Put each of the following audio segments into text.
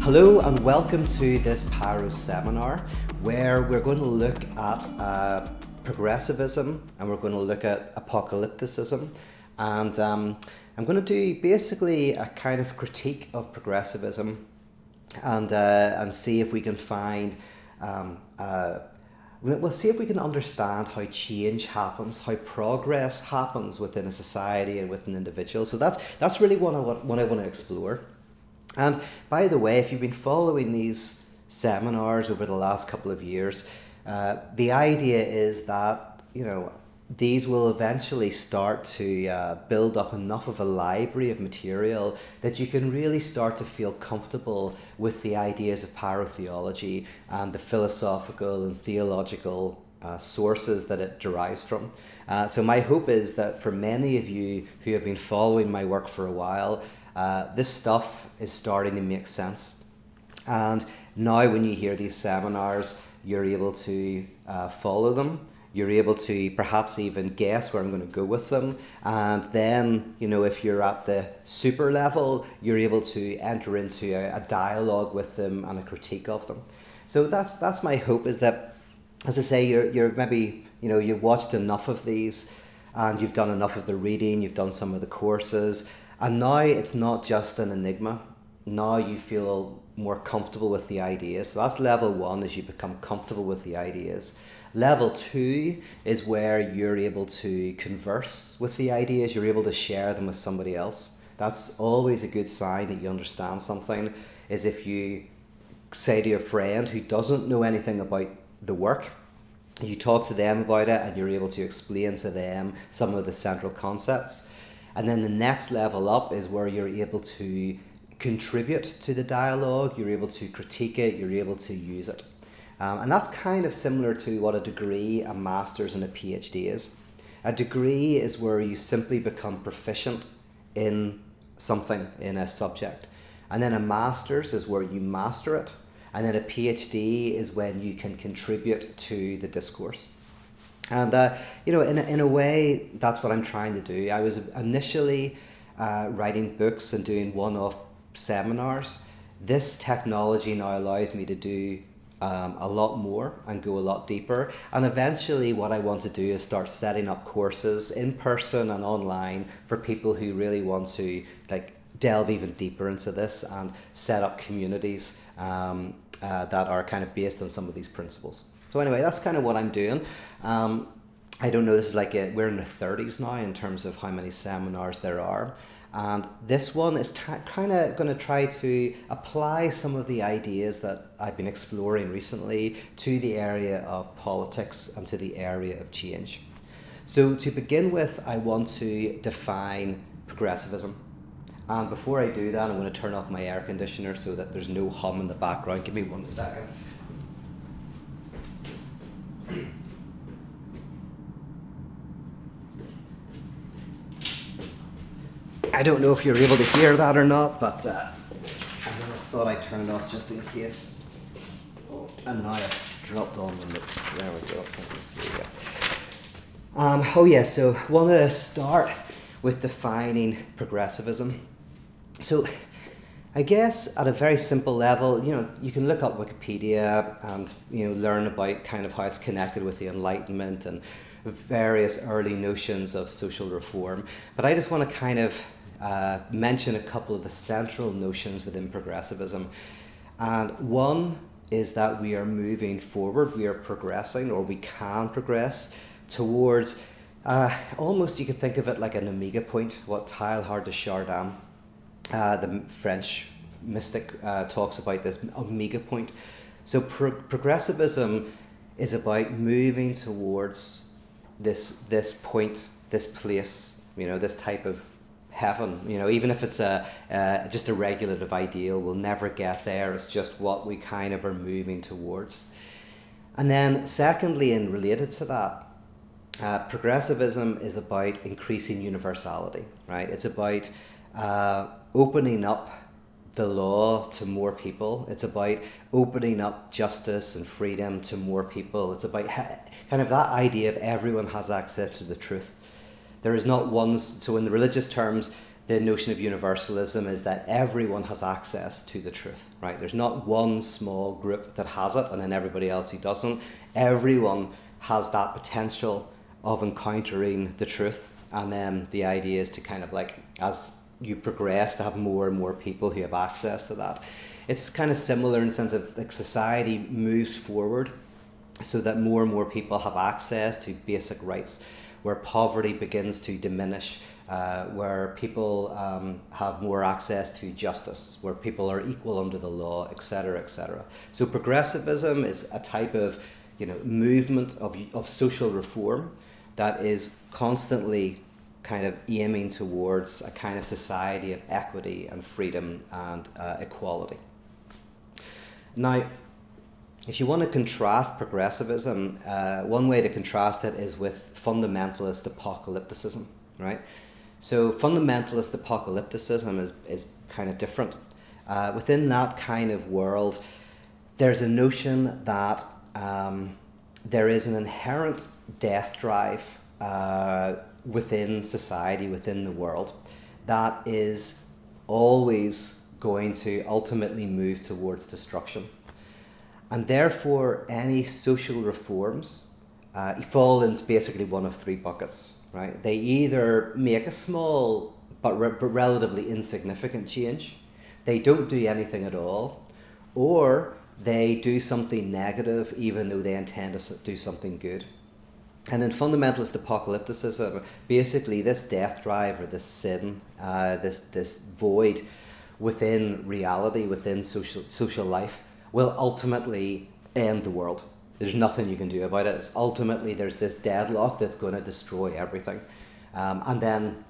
Hello and welcome to this Pyro seminar where we're going to look at progressivism and we're going to look at apocalypticism, and I'm going to do basically a kind of critique of progressivism and see if we can find we'll see if we can understand how change happens, how progress happens within a society and with an individual. So that's really what I want to explore. And by the way, if you've been following these seminars over the last couple of years, the idea is that, these will eventually start to build up enough of a library of material that you can really start to feel comfortable with the ideas of pyrotheology and the philosophical and theological sources that it derives from. So my hope is that for many of you who have been following my work for a while, this stuff is starting to make sense. And now when you hear these seminars, you're able to follow them. You're able to perhaps even guess where I'm going to go with them. And then, if you're at the super level, you're able to enter into a dialogue with them and a critique of them. So that's my hope, is that, as I say, you're maybe, you've watched enough of these and you've done enough of the reading, you've done some of the courses, and now it's not just an enigma. Now you feel more comfortable with the ideas. So that's level one, is you become comfortable with the ideas. Level two is where you're able to converse with the ideas, you're able to share them with somebody else. That's always a good sign that you understand something, is if you say to your friend who doesn't know anything about the work, you talk to them about it and you're able to explain to them some of the central concepts. And then the next level up is where you're able to contribute to the dialogue, you're able to critique it, you're able to use it. And that's kind of similar to what a degree, a master's and a PhD is. A degree is where you simply become proficient in something, in a subject. And then a master's is where you master it. And then a PhD is when you can contribute to the discourse. And, in a way, that's what I'm trying to do. I was initially writing books and doing one-off seminars. This technology now allows me to do a lot more and go a lot deeper. And eventually what I want to do is start setting up courses in person and online for people who really want to delve even deeper into this and set up communities that are kind of based on some of these principles. So anyway, that's kind of what I'm doing. I don't know, this is we're in the 30s now in terms of how many seminars there are. And this one is kind of going to try to apply some of the ideas that I've been exploring recently to the area of politics and to the area of change. So to begin with, I want to define progressivism. And before I do that, I'm going to turn off my air conditioner so that there's no hum in the background. Give me 1 second. I don't know if you're able to hear that or not, but I thought I'd turn it off just in case. And now I've dropped on the notes. There we go. Let me see. So I want to start with defining progressivism. So I guess at a very simple level, you can look up Wikipedia and, learn about kind of how it's connected with the Enlightenment and various early notions of social reform. But I just want to kind of mention a couple of the central notions within progressivism. And one is that we are moving forward, we are progressing, or we can progress towards almost, you could think of it like an omega point, what Teilhard de Chardin, the French mystic, talks about this omega point. So progressivism is about moving towards this point, this place, this type of heaven. Even if it's just a regulative ideal, we'll never get there. It's just what we kind of are moving towards. And then secondly, and related to that, progressivism is about increasing universality, right? It's about opening up the law to more people. It's about opening up justice and freedom to more people. It's about kind of that idea of everyone has access to the truth. There is not one, so in the religious terms, the notion of universalism is that everyone has access to the truth, right? There's not one small group that has it and then everybody else who doesn't. Everyone has that potential of encountering the truth, and then the idea is to kind of like, as you progress, to have more and more people who have access to that. It's kind of similar in the sense of like society moves forward so that more and more people have access to basic rights, where poverty begins to diminish, where people have more access to justice, where people are equal under the law, etc., etc. So progressivism is a type of, movement of social reform that is constantly kind of aiming towards a kind of society of equity and freedom and equality. Now, if you want to contrast progressivism, one way to contrast it is with fundamentalist apocalypticism, right? So fundamentalist apocalypticism is kind of different. Within that kind of world, there's a notion that there is an inherent death drive within society, within the world, that is always going to ultimately move towards destruction. And therefore, any social reforms fall into basically one of three buckets, right? They either make a small but relatively insignificant change, they don't do anything at all, or they do something negative even though they intend to do something good. And in fundamentalist apocalypticism, basically this death drive or this sin, this void within reality, within social life, will ultimately end the world. There's nothing you can do about it. It's ultimately, there's this deadlock that's going to destroy everything. And then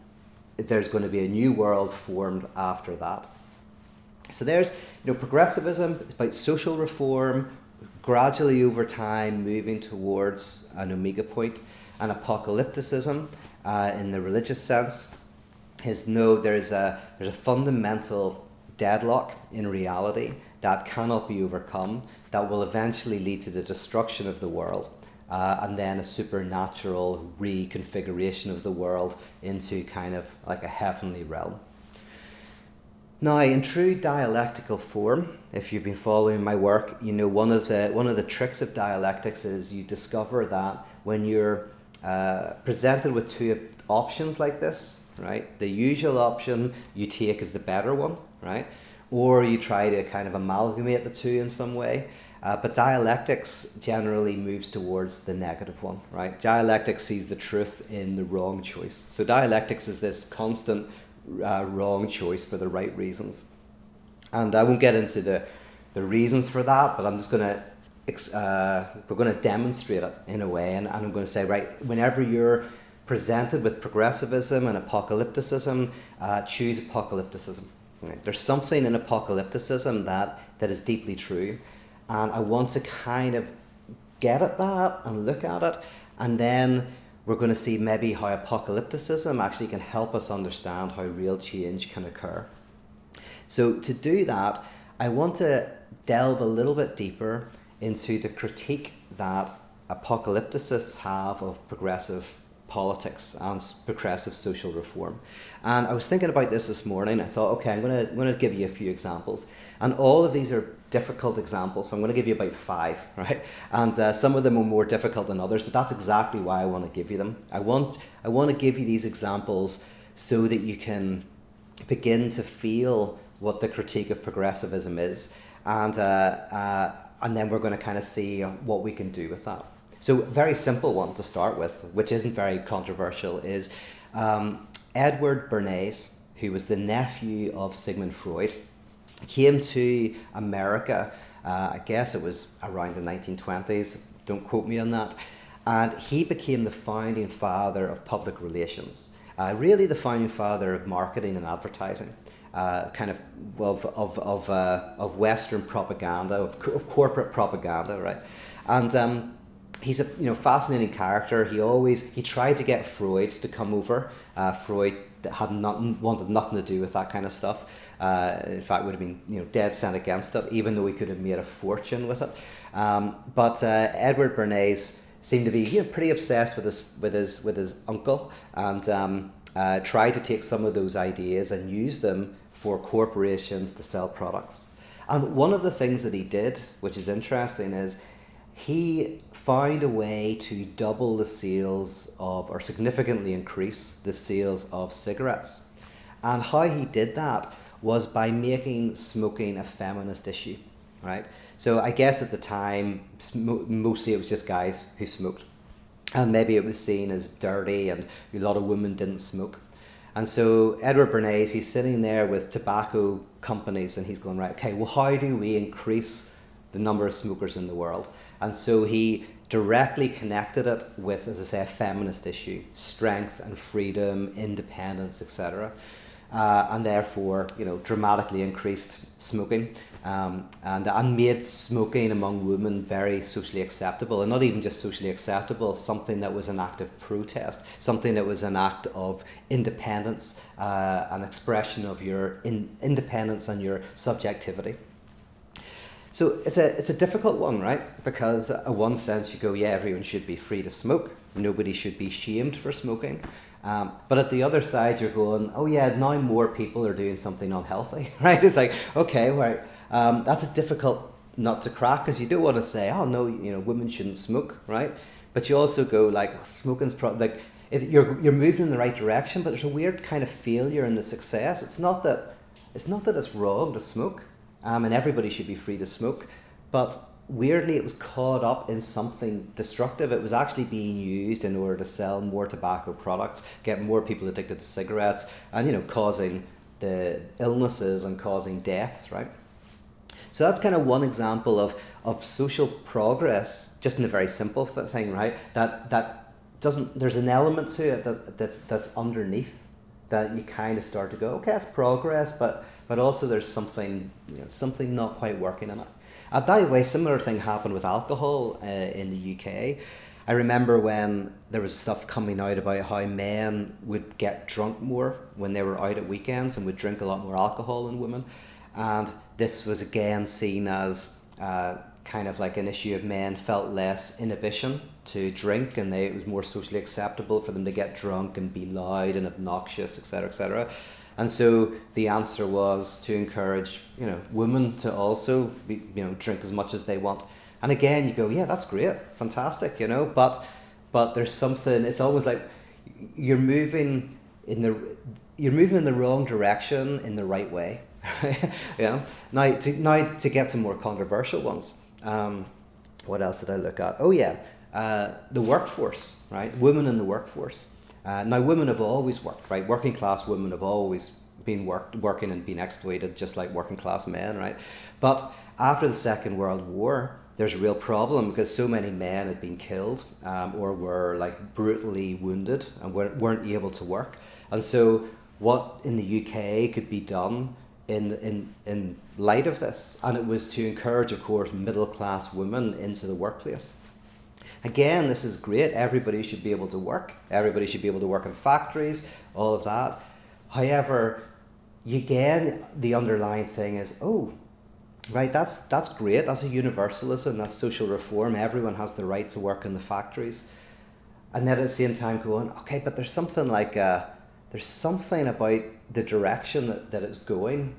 there's going to be a new world formed after that. So there's, progressivism, it's about social reform, gradually over time moving towards an omega point. And apocalypticism, in the religious sense, is there's a fundamental deadlock in reality that cannot be overcome, that will eventually lead to the destruction of the world, and then a supernatural reconfiguration of the world into kind of like a heavenly realm. Now, in true dialectical form, if you've been following my work, one of the tricks of dialectics is you discover that when you're presented with two options like this, right, the usual option you take is the better one, right? Or you try to kind of amalgamate the two in some way. But dialectics generally moves towards the negative one, right? Dialectics sees the truth in the wrong choice. So dialectics is this constant wrong choice for the right reasons. And I won't get into the reasons for that, but I'm just going to, we're going to demonstrate it in a way. And I'm going to say, right, whenever you're presented with progressivism and apocalypticism, choose apocalypticism. Right. There's something in apocalypticism that is deeply true, and I want to kind of get at that and look at it, and then we're going to see maybe how apocalypticism actually can help us understand how real change can occur. So to do that, I want to delve a little bit deeper into the critique that apocalypticists have of progressive politics and progressive social reform. And I was thinking about this morning. I thought, okay, I'm going to give you a few examples, and all of these are difficult examples, so I'm going to give you about 5, right? And some of them are more difficult than others, but that's exactly why I want to give you them. I want to give you these examples so that you can begin to feel what the critique of progressivism is, and then we're going to kind of see what we can do with that. So a very simple one to start with, which isn't very controversial, is Edward Bernays, who was the nephew of Sigmund Freud, came to America, I guess it was around the 1920s, don't quote me on that, and he became the founding father of public relations, really the founding father of marketing and advertising, kind of Western propaganda, of corporate propaganda, right? And he's a fascinating character. He tried to get Freud to come over. Freud wanted nothing to do with that kind of stuff. In fact, would have been dead set against it, even though he could have made a fortune with it. But Edward Bernays seemed to be pretty obsessed with his uncle, and tried to take some of those ideas and use them for corporations to sell products. And one of the things that he did, which is interesting, is he found a way to double the sales of, or significantly increase the sales of cigarettes. And how he did that was by making smoking a feminist issue, right? So I guess at the time, mostly it was just guys who smoked. And maybe it was seen as dirty and a lot of women didn't smoke. And so Edward Bernays, he's sitting there with tobacco companies and he's going, right, okay, well, how do we increase the number of smokers in the world? And so he directly connected it with, as I say, a feminist issue, strength and freedom, independence, etc. And therefore, dramatically increased smoking and made smoking among women very socially acceptable, and not even just socially acceptable, something that was an act of protest, something that was an act of independence, an expression of your independence and your subjectivity. So it's a difficult one, right? Because in one sense you go, yeah, everyone should be free to smoke. Nobody should be shamed for smoking. But at the other side, you're going, oh yeah, now more people are doing something unhealthy, right? It's like, okay, right, that's a difficult nut to crack, because you don't want to say, oh no, women shouldn't smoke, right? But you also go like, smoking's you're moving in the right direction, but there's a weird kind of failure in the success. It's not that it's wrong to smoke, and everybody should be free to smoke, but weirdly it was caught up in something destructive. It was actually being used in order to sell more tobacco products, get more people addicted to cigarettes, and causing the illnesses and causing deaths, right? So that's kind of one example of social progress, just in a very simple thing, right? That doesn't, there's an element to it that's underneath, that you kind of start to go, okay, that's progress, but also there's something not quite working in it. By the way, similar thing happened with alcohol in the UK. I remember when there was stuff coming out about how men would get drunk more when they were out at weekends and would drink a lot more alcohol than women. And this was again seen as kind of like an issue of men felt less inhibition to drink, and it was more socially acceptable for them to get drunk and be loud and obnoxious, etc., etc. And so the answer was to encourage, women to also be, drink as much as they want. And again, you go, yeah, that's great, fantastic, but there's something. It's almost like you're moving in the wrong direction in the right way. Now to get some more controversial ones. What else did I look at? Oh yeah, the workforce, right? Women in the workforce. Now, women have always worked, right? Working class women have always been working and been exploited just like working class men, right? But after the Second World War, there's a real problem because so many men had been killed or were like brutally wounded and weren't able to work. And so what in the UK could be done in light of this? And it was to encourage, of course, middle class women into the workplace. Again, this is great. Everybody should be able to work. Everybody should be able to work in factories, all of that. However, again, the underlying thing is, oh, right, that's great. That's a universalism. That's social reform. Everyone has the right to work in the factories. And then at the same time going, okay, but there's something like, there's something about the direction that it's going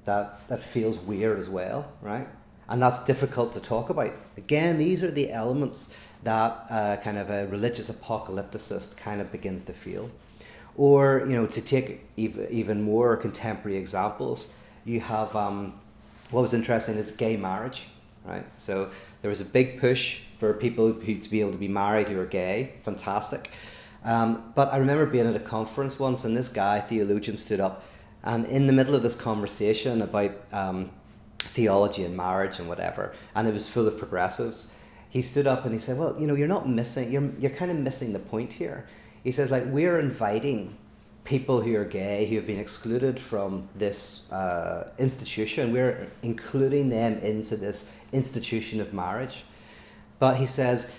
that feels weird as well, right? And that's difficult to talk about. Again, these are the elements that kind of a religious apocalypticist kind of begins to feel. Or, to take even more contemporary examples, you have, what was interesting is gay marriage, right? So there was a big push for people to be able to be married who are gay, fantastic. But I remember being at a conference once and this guy, theologian, stood up, and in the middle of this conversation about theology and marriage and whatever, and it was full of progressives, he stood up and he said, well, you're not missing, you're kind of missing the point here. He says, like, we're inviting people who are gay, who have been excluded from this institution, we're including them into this institution of marriage. But he says,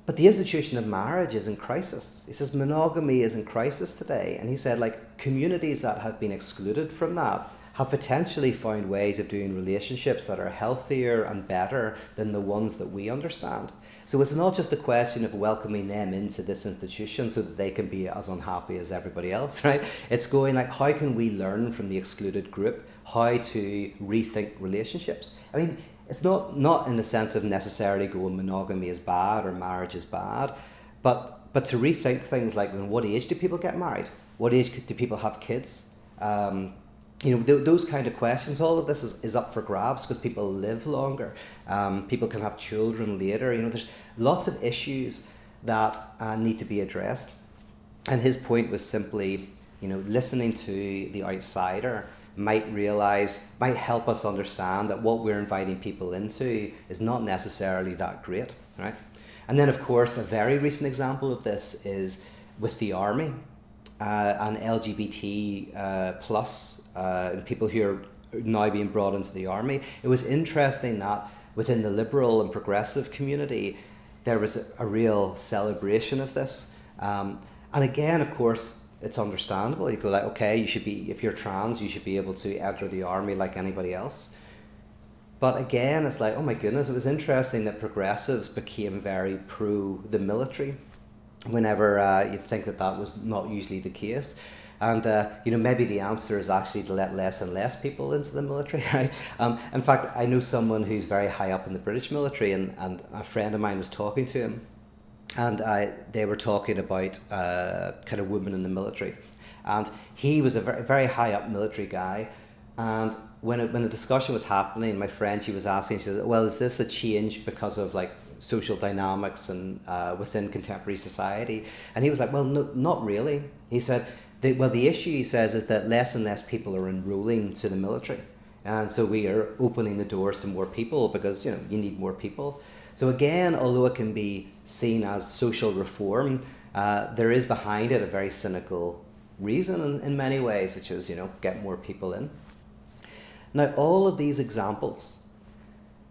but the institution of marriage is in crisis. He says monogamy is in crisis today. And he said, like, communities that have been excluded from that have potentially found ways of doing relationships that are healthier and better than the ones that we understand. So it's not just a question of welcoming them into this institution so that they can be as unhappy as everybody else, right? It's going like, how can we learn from the excluded group how to rethink relationships? I mean, it's not in the sense of necessarily going monogamy is bad or marriage is bad, but to rethink things like, when what age do people get married? What age do people have kids? Those kind of questions, all of this is up for grabs because people live longer. People can have children later. There's lots of issues that need to be addressed. And his point was simply, listening to the outsider might help us understand that what we're inviting people into is not necessarily that great, right? And then, of course, a very recent example of this is with the army. And LGBT plus people who are now being brought into the army. It was interesting that within the liberal and progressive community, there was a real celebration of this. And again, of course, it's understandable. You go like, okay, if you're trans, you should be able to enter the army like anybody else. But again, it's like, oh my goodness, it was interesting that progressives became very pro the military, whenever you'd think that was not usually the case. And maybe the answer is actually to let less and less people into the military, right? In fact, I know someone who's very high up in the British military, and a friend of mine was talking to him, and they were talking about kind of women in the military. And he was a very, very high up military guy, and when the discussion was happening, my friend, she was asking, she said, well, is this a change because of like social dynamics and within contemporary society? And he was like, well, no, not really. He said, the issue, he says, is that less and less people are enrolling to the military. And so we are opening the doors to more people because, you need more people. So again, although it can be seen as social reform, there is behind it a very cynical reason in many ways, which is, get more people in. Now, all of these examples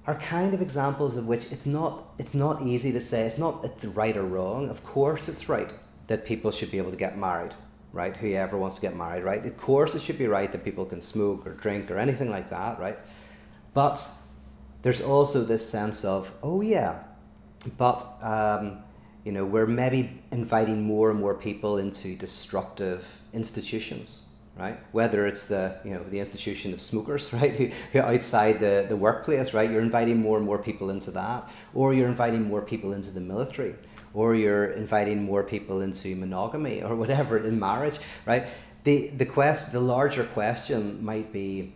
are kind of examples of which it's not easy to say, it's right or wrong. Of course it's right that people should be able to get married, right? Whoever wants to get married, right? Of course it should be right that people can smoke or drink or anything like that, right? But there's also this sense of, oh yeah, but we're maybe inviting more and more people into destructive institutions, right? Whether it's the institution of smokers, right, who outside the workplace, right? You're inviting more and more people into that, or you're inviting more people into the military, or you're inviting more people into monogamy or whatever in marriage, right? The larger question might be,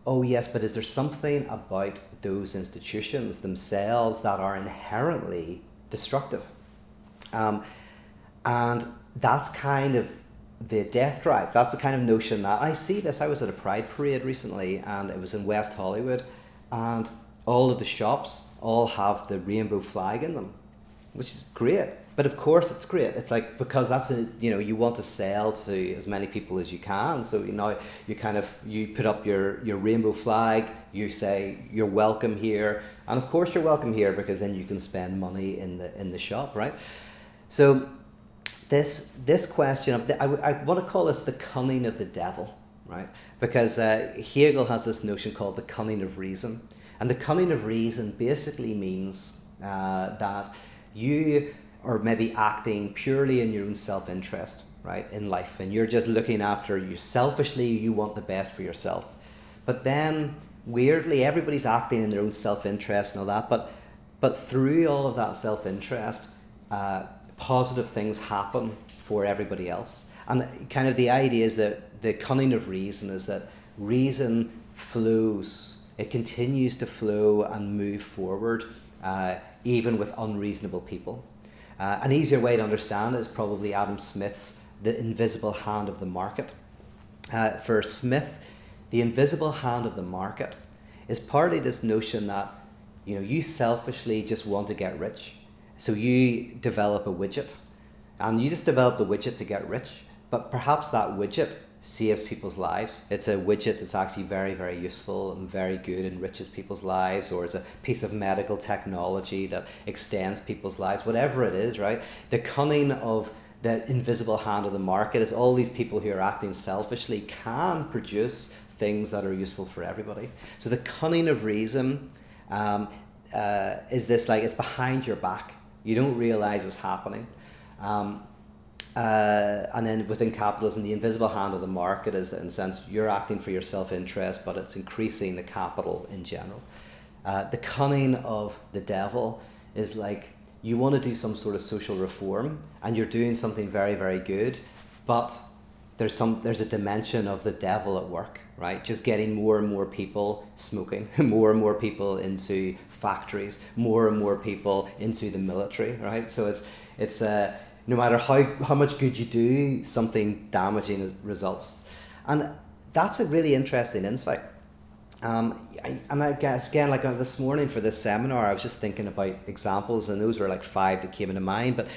oh yes, but is there something about those institutions themselves that are inherently destructive? And that's kind of the death drive. That's the kind of notion that I see this. I was at a pride parade recently, and it was in West Hollywood, and all of the shops all have the rainbow flag in them, which is great. But of course it's great. It's like, because that's you want to sell to as many people as you can. So you put up your rainbow flag, you say you're welcome here, and of course you're welcome here because then you can spend money in the shop, right? So this question, I want to call this the cunning of the devil, right? Because Hegel has this notion called the cunning of reason. And the cunning of reason basically means that you are maybe acting purely in your own self-interest, right, in life. And you're just looking after you selfishly, you want the best for yourself. But then, weirdly, everybody's acting in their own self-interest and all that. But through all of that self-interest, positive things happen for everybody else. And kind of the idea is that the cunning of reason is that reason flows. It continues to flow and move forward, even with unreasonable people. An easier way to understand it is probably Adam Smith's The Invisible Hand of the Market. For Smith, the invisible hand of the market is partly this notion that you selfishly just want to get rich. So you develop a widget, and you just develop the widget to get rich, but perhaps that widget saves people's lives. It's a widget that's actually very, very useful and very good, enriches people's lives, or is a piece of medical technology that extends people's lives, whatever it is, right? The cunning of the invisible hand of the market is all these people who are acting selfishly can produce things that are useful for everybody. So the cunning of reason is this, like, it's behind your back. You don't realize it's happening. And then within capitalism, the invisible hand of the market is that, in a sense, you're acting for your self-interest, but it's increasing the capital in general. The cunning of the devil is like, you want to do some sort of social reform and you're doing something very, very good, but there's a dimension of the devil at work, right? Just getting more and more people smoking, more and more people into factories, more and more people into the military, right? So it's no matter how much good you do, something damaging results. And that's a really interesting insight. And I guess, again, like this morning for this seminar, I was just thinking about examples, and those were like 5 that came into mind, but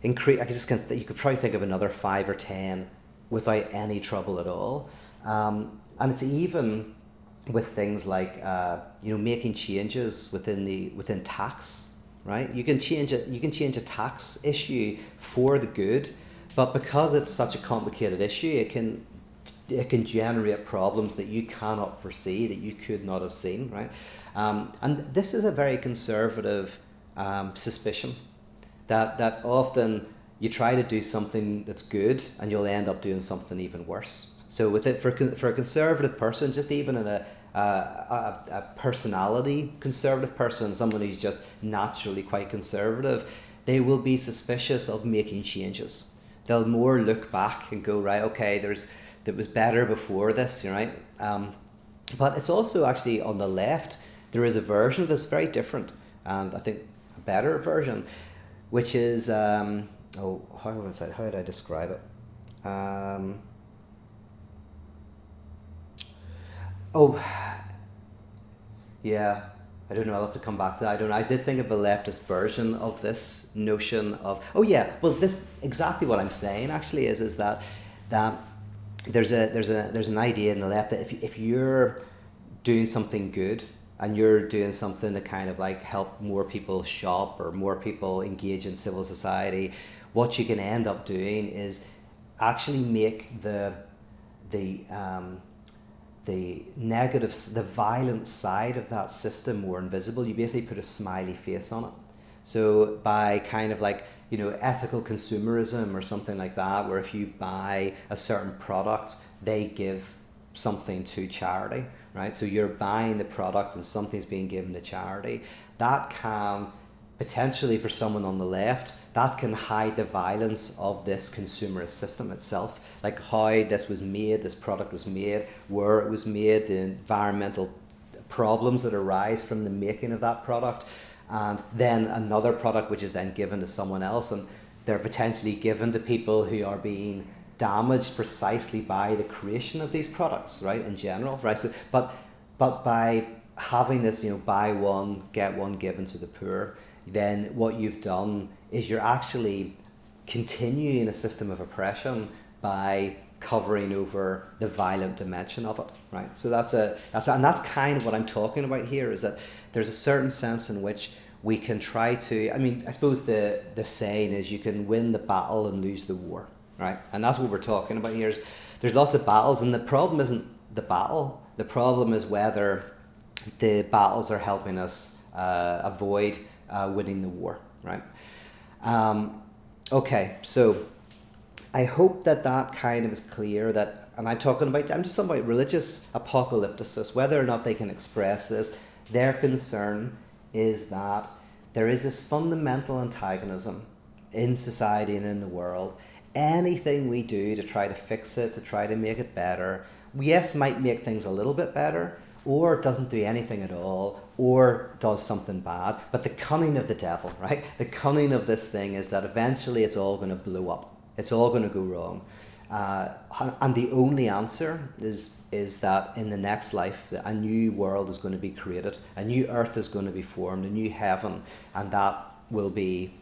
you could probably think of another 5 or 10 without any trouble at all. And it's even with things like making changes within tax, right? You can change a tax issue for the good, but because it's such a complicated issue, it can generate problems that you cannot foresee, that you could not have seen, right? And this is a very conservative suspicion that often you try to do something that's good and you'll end up doing something even worse. So with it, for a conservative person, just even in a personality conservative person, someone who's just naturally quite conservative, they will be suspicious of making changes. They'll more look back and go, right, okay, that was better before this, right? But it's also actually on the left, there is a version of this very different, and I think a better version, which is, how did I describe it? Yeah, I don't know, I'll have to come back to that. I did think of a leftist version of this notion of, this, exactly what I'm saying actually is that there's an idea in the left that if you're doing something good and you're doing something to kind of like help more people shop or more people engage in civil society, what you can end up doing is actually make the negative, the violent side of that system more invisible. You basically put a smiley face on it. So by kind of like, ethical consumerism or something like that, where if you buy a certain product, they give something to charity, right? So you're buying the product and something's being given to charity. That can potentially, for someone on the left, that can hide the violence of this consumerist system itself, like how this was made, this product was made, where it was made, the environmental problems that arise from the making of that product, and then another product which is then given to someone else, and they're potentially given to people who are being damaged precisely by the creation of these products, right, in general, right? So, but by having this, buy one, get one given to the poor, then what you've done is you're actually continuing a system of oppression by covering over the violent dimension of it, right? So that's kind of what I'm talking about here, is that there's a certain sense in which we can try to, I suppose the saying is you can win the battle and lose the war, right? And that's what we're talking about here. There's lots of battles, and the problem isn't the battle. The problem is whether the battles are helping us avoid winning the war, right? Okay, so I hope that kind of is clear, that, and I'm just talking about religious apocalypticists, whether or not they can express this. Their concern is that there is this fundamental antagonism in society and in the world. Anything we do to try to fix it, to try to make it better, yes, might make things a little bit better, or doesn't do anything at all, or does something bad. But the cunning of the devil, right? The cunning of this thing is that eventually it's all going to blow up. It's all going to go wrong. And the only answer is that in the next life, a new world is going to be created, a new earth is going to be formed, a new heaven, and that will be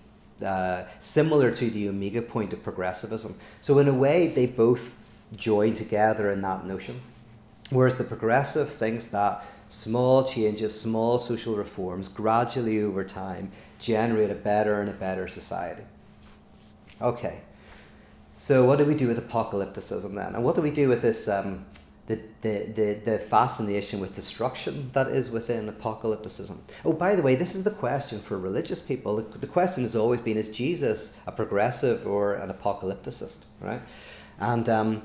similar to the omega point of progressivism. So in a way, they both join together in that notion. Whereas the progressive thinks that small changes, small social reforms, gradually over time, generate a better and a better society. Okay. So what do we do with apocalypticism then? And what do we do with this the fascination with destruction that is within apocalypticism. Oh, by the way, this is the question for religious people. The question has always been, is Jesus a progressive or an apocalypticist, right? And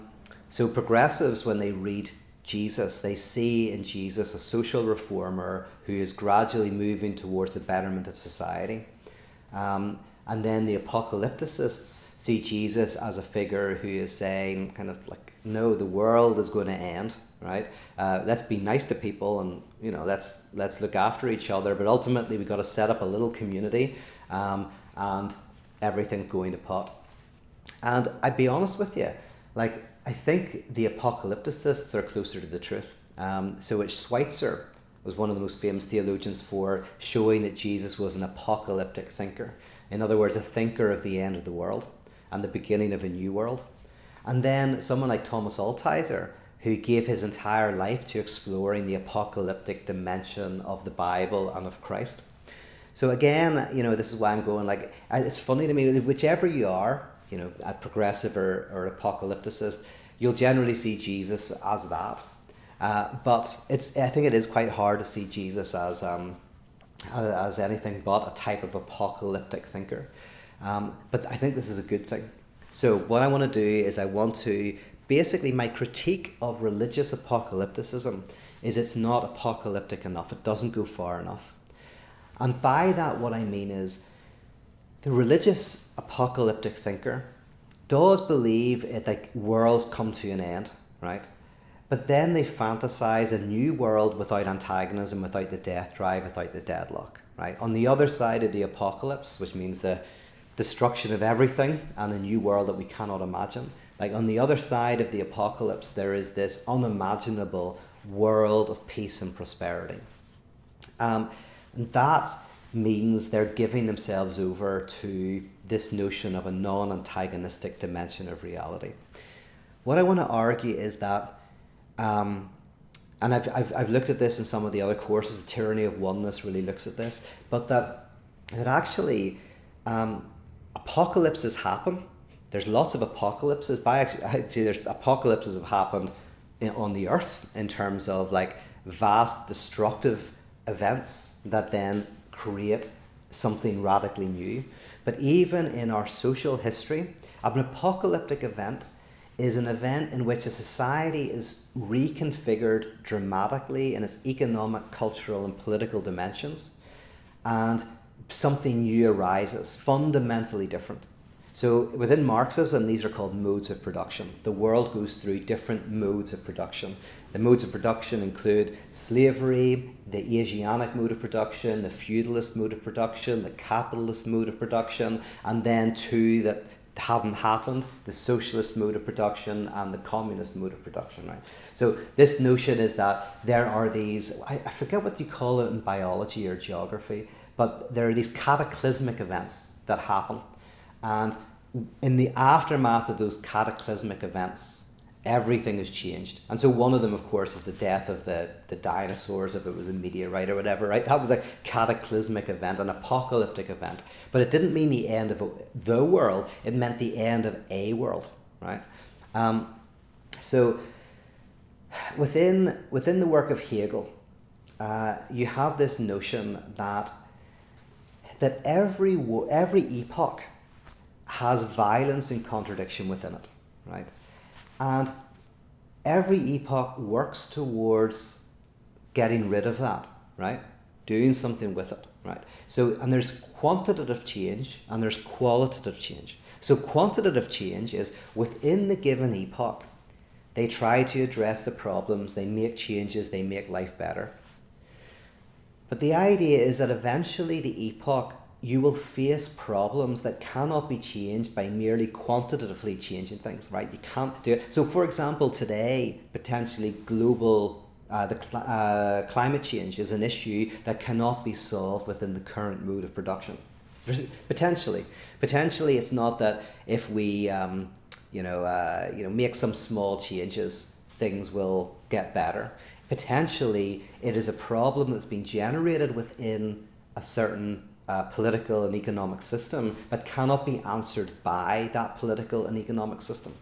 so progressives, when they read Jesus, they see in Jesus a social reformer who is gradually moving towards the betterment of society. And then the apocalypticists see Jesus as a figure who is saying kind of like, no, the world is going to end, right? Let's be nice to people, and let's look after each other. But ultimately, we've got to set up a little community, and everything's going to pot. And I'd be honest with you, like, I think the apocalypticists are closer to the truth. So Schweitzer was one of the most famous theologians for showing that Jesus was an apocalyptic thinker. In other words, a thinker of the end of the world and the beginning of a new world. And then someone like Thomas Altizer, who gave his entire life to exploring the apocalyptic dimension of the Bible and of Christ. So again, this is why I'm going, like, it's funny to me, whichever you are, a progressive or apocalypticist, you'll generally see Jesus as that. But I think it is quite hard to see Jesus as anything but a type of apocalyptic thinker. But I think this is a good thing. So what I want to do is basically my critique of religious apocalypticism is it's not apocalyptic enough. It doesn't go far enough. And by that, what I mean is the religious apocalyptic thinker does believe that worlds come to an end, right? But then they fantasize a new world without antagonism, without the death drive, without the deadlock, right? On the other side of the apocalypse, which means the destruction of everything and a new world that we cannot imagine, like on the other side of the apocalypse, there is this unimaginable world of peace and prosperity. And that means they're giving themselves over to this notion of a non-antagonistic dimension of reality. What I want to argue is that, and I've looked at this in some of the other courses, the tyranny of oneness really looks at this, but that actually apocalypses happen. There's lots of apocalypses. Actually, there's apocalypses have happened on the earth in terms of like vast destructive events that then create something radically new. But even in our social history, an apocalyptic event is an event in which a society is reconfigured dramatically in its economic, cultural, and political dimensions, and something new arises, fundamentally different. So within Marxism, these are called modes of production. The world goes through different modes of production. The modes of production include slavery, the Asiatic mode of production, the feudalist mode of production, the capitalist mode of production, and then two that haven't happened, the socialist mode of production and the communist mode of production, right? So this notion is that there are these, I forget what you call it in biology or geography, but there are these cataclysmic events that happen. And in the aftermath of those cataclysmic events, everything has changed. And so one of them, of course, is the death of the dinosaurs, if it was a meteorite or whatever, right? That was a cataclysmic event, an apocalyptic event. But it didn't mean the end of the world, it meant the end of a world, right? So within the work of Hegel, you have this notion that every epoch has violence and contradiction within it, right? And every epoch works towards getting rid of that, right? Doing something with it, right? So, and there's quantitative change and there's qualitative change. So quantitative change is within the given epoch, they try to address the problems, they make changes, they make life better. But the idea is that eventually the epoch, you will face problems that cannot be changed by merely quantitatively changing things, right? You can't do it. So, for example, today, potentially climate change is an issue that cannot be solved within the current mode of production. Potentially, it's not that if we, make some small changes, things will get better. Potentially, it is a problem that's been generated within a certain political and economic system, but cannot be answered by that political and economic system.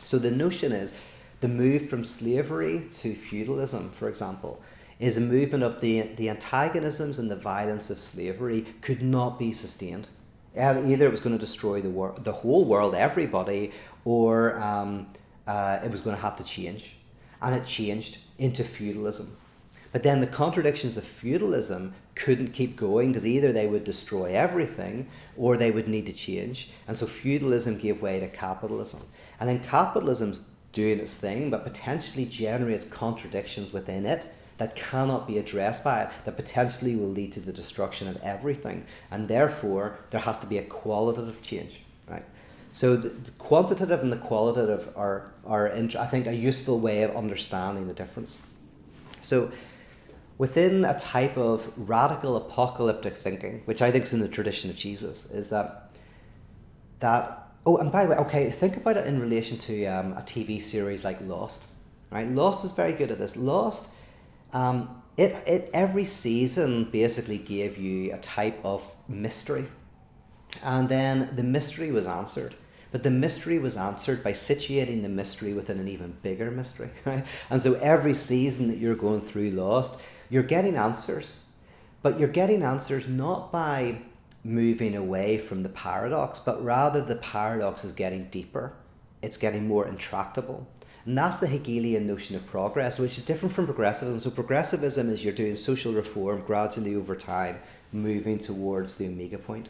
So the notion is the move from slavery to feudalism, for example, is a movement of the antagonisms and the violence of slavery could not be sustained. Either it was going to destroy the whole world, everybody, or it was going to have to change. And it changed into feudalism. But then the contradictions of feudalism couldn't keep going, because either they would destroy everything or they would need to change. And so feudalism gave way to capitalism. And then capitalism's doing its thing, but potentially generates contradictions within it that cannot be addressed by it, that potentially will lead to the destruction of everything. And therefore, there has to be a qualitative change, right? So the quantitative and the qualitative are I think, a useful way of understanding the difference. So within a type of radical apocalyptic thinking, which I think is in the tradition of Jesus, is that oh, and by the way, okay, think about it in relation to a TV series like Lost, right? Lost is very good at this. Lost, it every season basically gave you a type of mystery, and then the mystery was answered. But the mystery was answered by situating the mystery within an even bigger mystery, right? And so every season that you're going through Lost, you're getting answers, but you're getting answers not by moving away from the paradox, but rather the paradox is getting deeper. It's getting more intractable. And that's the Hegelian notion of progress, which is different from progressivism. So progressivism is you're doing social reform gradually over time, moving towards the omega point.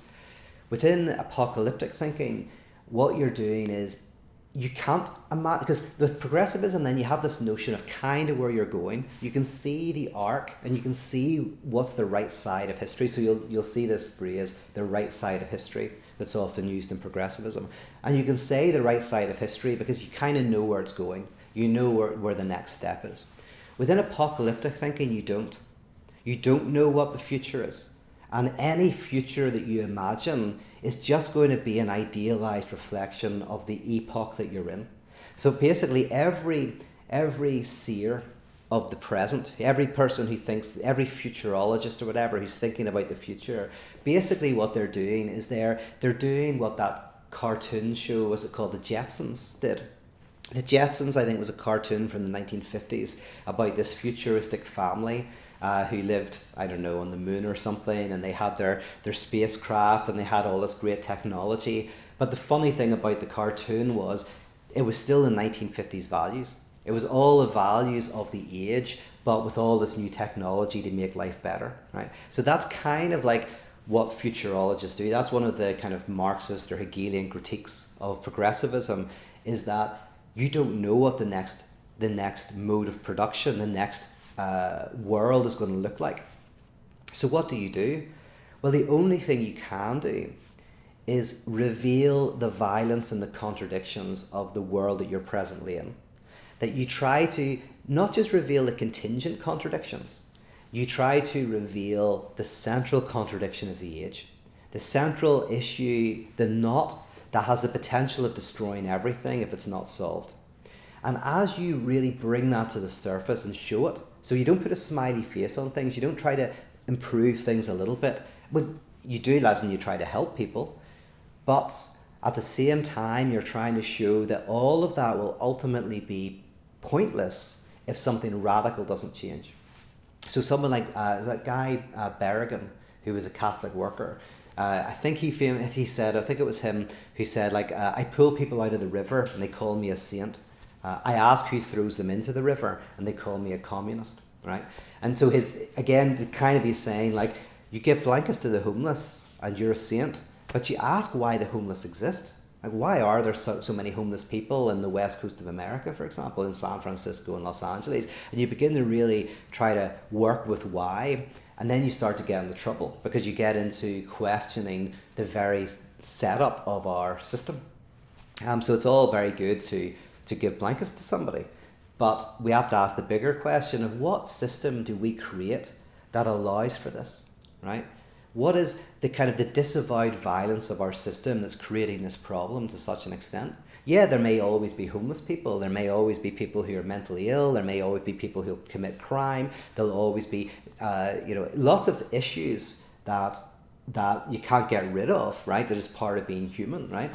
Within apocalyptic thinking, what you're doing is you can't imagine, because with progressivism then you have this notion of kind of where you're going. You can see the arc and you can see what's the right side of history. So you'll see this phrase, the right side of history, that's often used in progressivism. And you can say the right side of history because you kind of know where it's going. You know where the next step is. Within apocalyptic thinking, you don't. You don't know what the future is. And any future that you imagine is just going to be an idealized reflection of the epoch that you're in. So basically every seer of the present, every person who thinks, every futurologist or whatever who's thinking about the future, basically what they're doing is they're doing what that cartoon show, was it called, the Jetsons, did. The Jetsons, I think, was a cartoon from the 1950s about this futuristic family who lived, I don't know, on the moon or something, and they had their spacecraft and they had all this great technology. But the funny thing about the cartoon was it was still in 1950s values. It was all the values of the age, but with all this new technology to make life better, right? So that's kind of like what futurologists do. That's one of the kind of Marxist or Hegelian critiques of progressivism, is that you don't know what the next mode of production, the next world is going to look like. So what do? Well, the only thing you can do is reveal the violence and the contradictions of the world that you're presently in. That you try to not just reveal the contingent contradictions, you try to reveal the central contradiction of the age, the central issue, the knot that has the potential of destroying everything if it's not solved. And as you really bring that to the surface and show it, so you don't put a smiley face on things, you don't try to improve things a little bit, but you do, as in you try to help people, but at the same time you're trying to show that all of that will ultimately be pointless if something radical doesn't change. So someone like that guy Berrigan, who was a Catholic worker, I think he said, I think it was him who said, like, I pull people out of the river and they call me a saint. I ask who throws them into the river and they call me a communist, right? And so he's saying, like, you give blankets to the homeless and you're a saint, but you ask why the homeless exist. Like, why are there so many homeless people in the west coast of America, for example, in San Francisco and Los Angeles? And you begin to really try to work with why, and then you start to get into trouble because you get into questioning the very setup of our system. So it's all very good to give blankets to somebody, but we have to ask the bigger question of what system do we create that allows for this, right? What is the kind of the disavowed violence of our system that's creating this problem to such an extent? Yeah, there may always be homeless people. There may always be people who are mentally ill. There may always be people who commit crime. There'll always be, lots of issues that you can't get rid of, right? That is part of being human, right?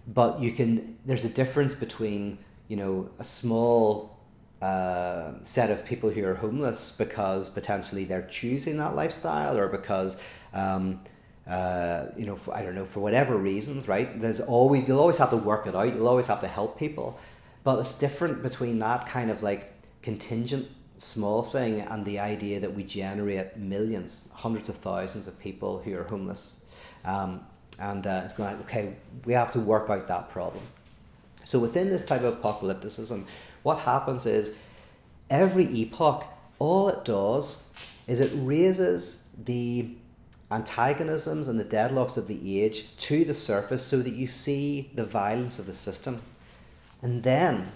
But there's a difference between a small set of people who are homeless because potentially they're choosing that lifestyle, or because I don't know, for whatever reasons, right? You'll always have to work it out. You'll always have to help people, but it's different between that kind of like contingent small thing and the idea that we generate millions, hundreds of thousands of people who are homeless. It's going, okay, we have to work out that problem. So within this type of apocalypticism, what happens is every epoch, all it does is it raises the antagonisms and the deadlocks of the age to the surface so that you see the violence of the system. And then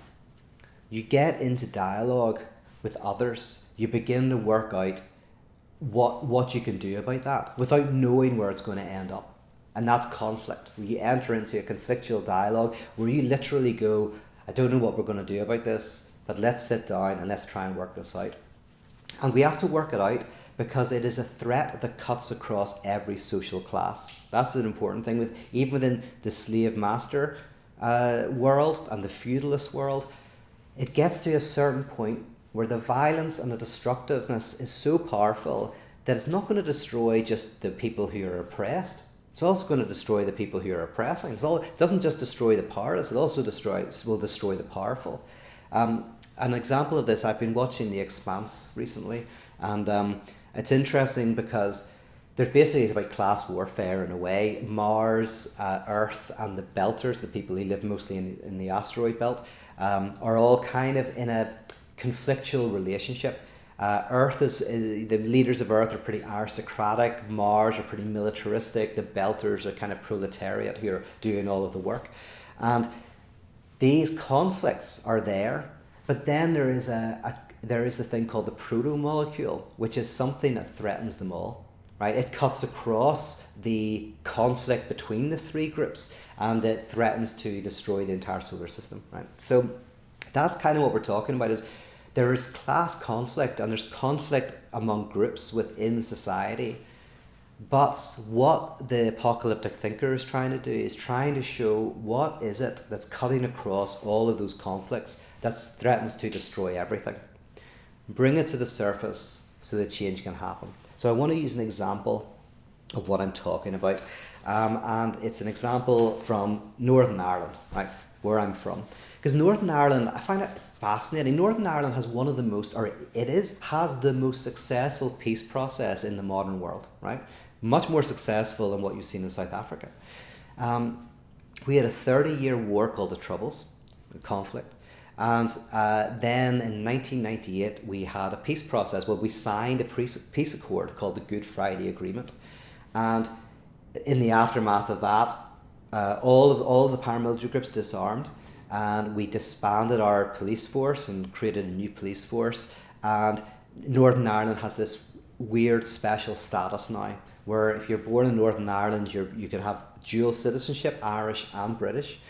you get into dialogue with others. You begin to work out what you can do about that without knowing where it's going to end up. And that's conflict. Where you enter into a conflictual dialogue where you literally go, I don't know what we're going to do about this, but let's sit down and let's try and work this out. And we have to work it out because it is a threat that cuts across every social class. That's an important thing. Even within the slave master world and the feudalist world, it gets to a certain point where the violence and the destructiveness is so powerful that it's not going to destroy just the people who are oppressed. It's also going to destroy the people who are oppressing. It doesn't just destroy the powerless, it also will destroy the powerful. An example of this, I've been watching The Expanse recently, and it's interesting because it's about class warfare in a way. Mars, Earth, and the Belters, the people who live mostly in the asteroid belt, are all kind of in a conflictual relationship. Earth the leaders of Earth are pretty aristocratic. Mars are pretty militaristic. The Belters are kind of proletariat who are doing all of the work, and these conflicts are there. But then there is a thing called the proto-molecule, which is something that threatens them all. Right? It cuts across the conflict between the three groups, and it threatens to destroy the entire solar system. Right? So that's kind of what we're talking about. Is there is class conflict and there's conflict among groups within society. But what the apocalyptic thinker is trying to do is trying to show what is it that's cutting across all of those conflicts that threatens to destroy everything. Bring it to the surface so that change can happen. So I want to use an example of what I'm talking about. And it's an example from Northern Ireland, right, where I'm from. Because Northern Ireland, I find it fascinating. Northern Ireland has has the most successful peace process in the modern world, right? Much more successful than what you've seen in South Africa. We had a 30-year war called the Troubles, conflict. And then in 1998, we had a peace process. Well, we signed a peace accord called the Good Friday Agreement. And in the aftermath of that, all of the paramilitary groups disarmed, and we disbanded our police force and created a new police force. And Northern Ireland has this weird special status now, where if you're born in Northern Ireland, you can have dual citizenship, Irish and British.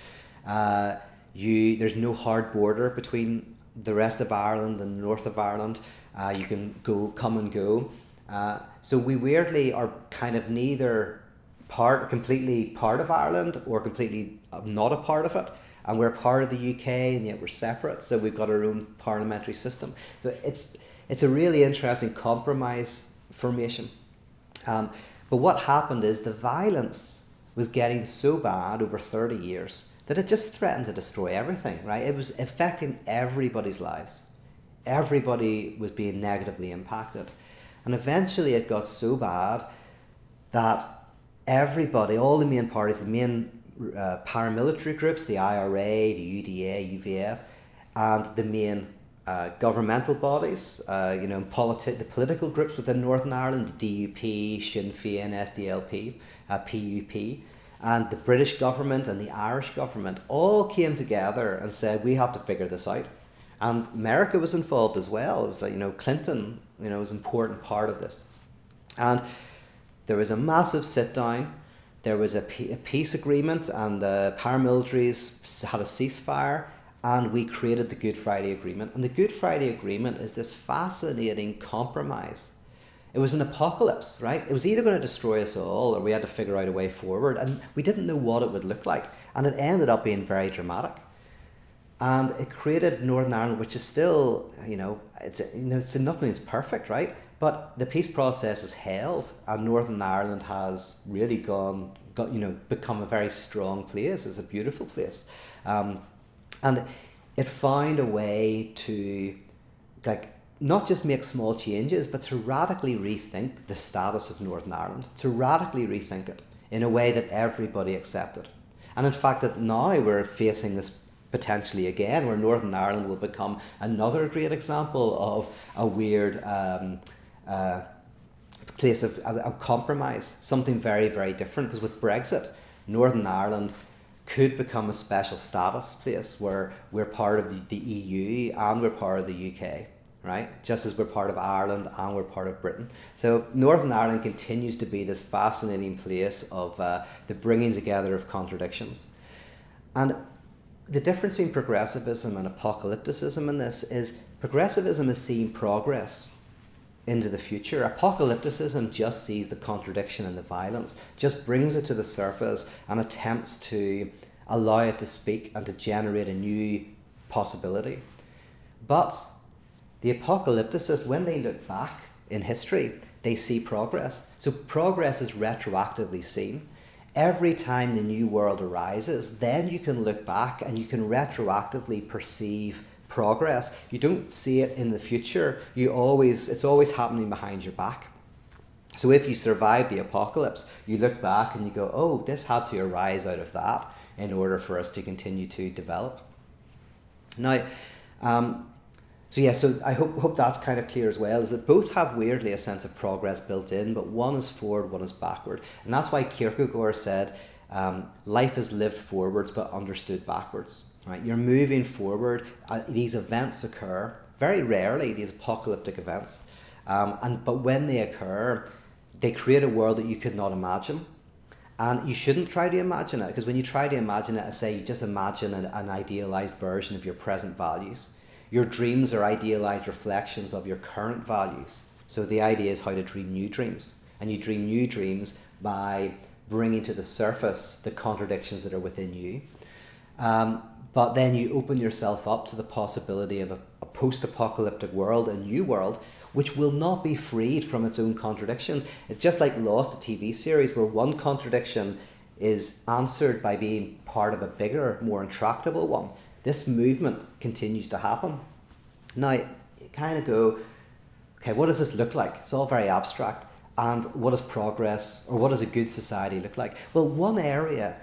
There's no hard border between the rest of Ireland and the north of Ireland. You can come and go. So we weirdly are kind of neither completely part of Ireland or completely not a part of it. And we're part of the UK, and yet we're separate. So we've got our own parliamentary system. So it's a really interesting compromise formation. But what happened is the violence was getting so bad over 30 years that it just threatened to destroy everything, right? It was affecting everybody's lives. Everybody was being negatively impacted. And eventually it got so bad that everybody, all the main parties, the main paramilitary groups, the IRA, the UDA, UVF, and the main governmental bodies, the political groups within Northern Ireland, the DUP, Sinn Féin, SDLP, PUP, and the British government and the Irish government all came together and said, we have to figure this out. And America was involved as well. It was like, Clinton, was an important part of this. And there was a massive sit down. There was a peace agreement, and the paramilitaries had a ceasefire, and we created the Good Friday Agreement. And the Good Friday Agreement is this fascinating compromise. It was an apocalypse, right? It was either going to destroy us all, or we had to figure out a way forward, and we didn't know what it would look like. And it ended up being very dramatic. And it created Northern Ireland, which is still, it's nothing that's perfect, right? But the peace process is held, and Northern Ireland has really become a very strong place. It's a beautiful place, and it found a way to, not just make small changes, but to radically rethink the status of Northern Ireland, to radically rethink it in a way that everybody accepted. And in fact, that now we're facing this potentially again, where Northern Ireland will become another great example of a weird place of a compromise, something very, very different. Because with Brexit, Northern Ireland could become a special status place where we're part of the EU and we're part of the UK, right? Just as we're part of Ireland and we're part of Britain. So Northern Ireland continues to be this fascinating place of the bringing together of contradictions. And the difference between progressivism and apocalypticism in this is progressivism is seeing progress into the future. Apocalypticism just sees the contradiction and the violence, just brings it to the surface and attempts to allow it to speak and to generate a new possibility. But the apocalypticists, when they look back in history, they see progress. So progress is retroactively seen. Every time the new world arises, then you can look back and you can retroactively perceive progress. You don't see it in the future. It's always happening behind your back. So if you survive the apocalypse, you look back and you go, oh, this had to arise out of that in order for us to continue to develop. Now, so I hope that's kind of clear as well, is that both have weirdly a sense of progress built in, but one is forward, one is backward. And that's why Kierkegaard said, life is lived forwards but understood backwards. Right? You're moving forward, these events occur, very rarely, these apocalyptic events, but when they occur, they create a world that you could not imagine. And you shouldn't try to imagine it, because when you try to imagine it, I say you just imagine an idealized version of your present values. Your dreams are idealized reflections of your current values. So the idea is how to dream new dreams. And you dream new dreams by bringing to the surface the contradictions that are within you. But then you open yourself up to the possibility of a post-apocalyptic world, a new world, which will not be freed from its own contradictions. It's just like Lost, the TV series, where one contradiction is answered by being part of a bigger, more intractable one. This movement continues to happen. Now, you kind of go, okay, what does this look like? It's all very abstract. And what does progress, or what does a good society look like? Well, one area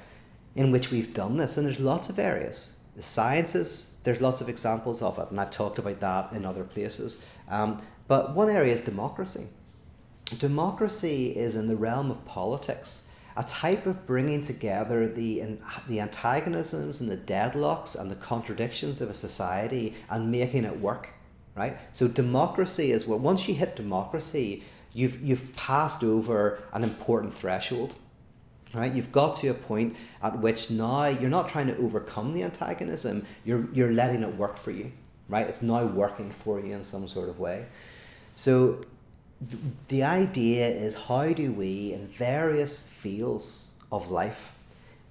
in which we've done this, and there's lots of areas, the sciences, there's lots of examples of it, and I've talked about that in other places. But one area is democracy. Democracy is in the realm of politics, a type of bringing together the antagonisms and the deadlocks and the contradictions of a society and making it work, right? So democracy is what, once you hit democracy, you've passed over an important threshold, right? You've got to a point at which now you're not trying to overcome the antagonism, you're letting it work for you, right? It's now working for you in some sort of way. So the idea is, how do we, in various fields of life,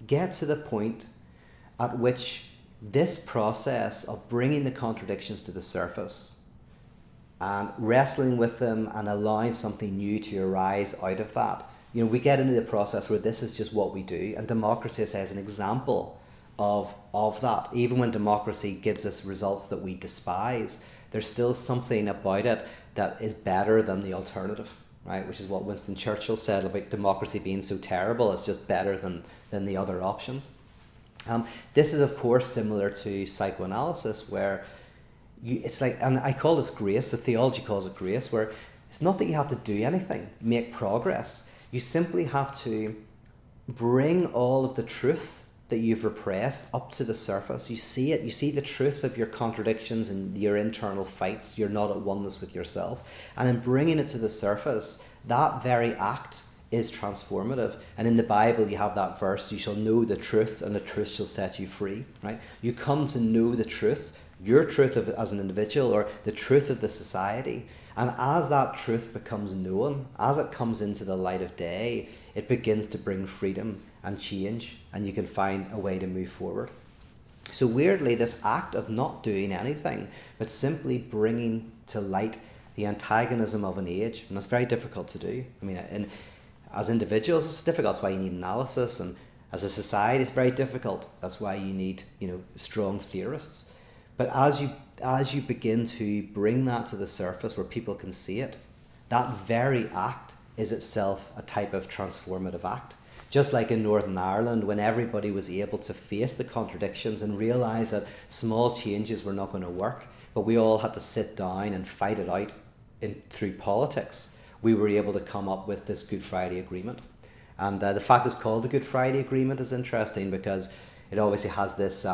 get to the point at which this process of bringing the contradictions to the surface and wrestling with them and allowing something new to arise out of that, we get into the process where this is just what we do, and democracy is an example of that. Even when democracy gives us results that we despise, there's still something about it that is better than the alternative, right? Which is what Winston Churchill said about democracy being so terrible, it's just better than the other options. This is, of course, similar to psychoanalysis, where it's like, and I call this grace, the theology calls it grace, where it's not that you have to do anything, make progress. You simply have to bring all of the truth that you've repressed up to the surface. You see it, you see the truth of your contradictions and your internal fights. You're not at oneness with yourself. And in bringing it to the surface, that very act is transformative. And in the Bible, you have that verse, you shall know the truth and the truth shall set you free, right? You come to know the truth, your truth as an individual, or the truth of the society. And as that truth becomes known, as it comes into the light of day, it begins to bring freedom and change, and you can find a way to move forward. So weirdly, this act of not doing anything, but simply bringing to light the antagonism of an age, and it's very difficult to do. I mean, as individuals, it's difficult. That's why you need analysis, and as a society, it's very difficult. That's why you need, strong theorists. But as you begin to bring that to the surface where people can see it, that very act is itself a type of transformative act. Just like in Northern Ireland, when everybody was able to face the contradictions and realise that small changes were not going to work, but we all had to sit down and fight it out through politics, we were able to come up with this Good Friday Agreement. And the fact it's called the Good Friday Agreement is interesting because it obviously has this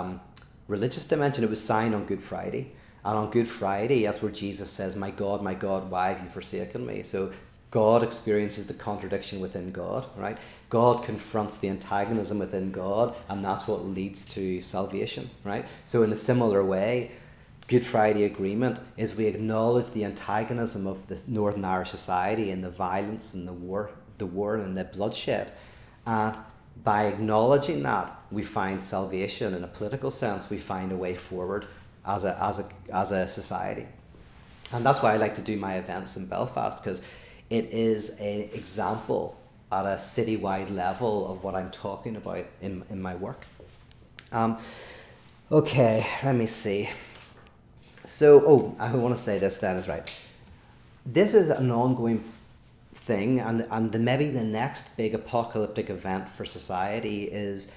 religious dimension. It was signed on Good Friday. And on Good Friday, that's where Jesus says, my God, why have you forsaken me? So God experiences the contradiction within God, right? God confronts the antagonism within God, and that's what leads to salvation, right? So in a similar way, Good Friday Agreement is we acknowledge the antagonism of this Northern Irish society and the violence and the war and the bloodshed. And by acknowledging that, we find salvation in a political sense. We find a way forward as a society. And that's why I like to do my events in Belfast, because it is an example at a citywide level of what I'm talking about in my work. Okay, let me see. So, I want to say this then is right. This is an ongoing thing, and maybe the next big apocalyptic event for society is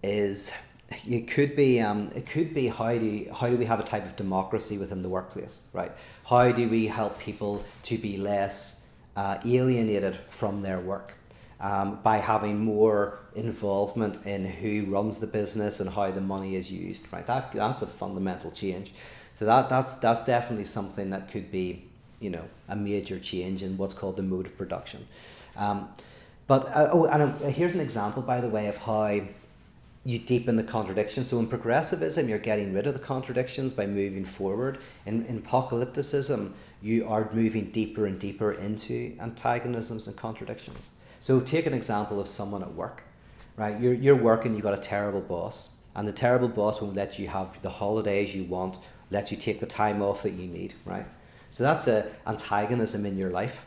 it could be how do we have a type of democracy within the workplace, right? How do we help people to be less alienated from their work by having more involvement in who runs the business and how the money is used, right? That's a fundamental change. So that's definitely something that could be, a major change in what's called the mode of production. Here's an example, by the way, of how you deepen the contradiction. So in progressivism, you're getting rid of the contradictions by moving forward. In apocalypticism, you are moving deeper and deeper into antagonisms and contradictions. So take an example of someone at work, right? You're working, you've got a terrible boss, and the terrible boss won't let you have the holidays you want, let you take the time off that you need, right? So that's an antagonism in your life.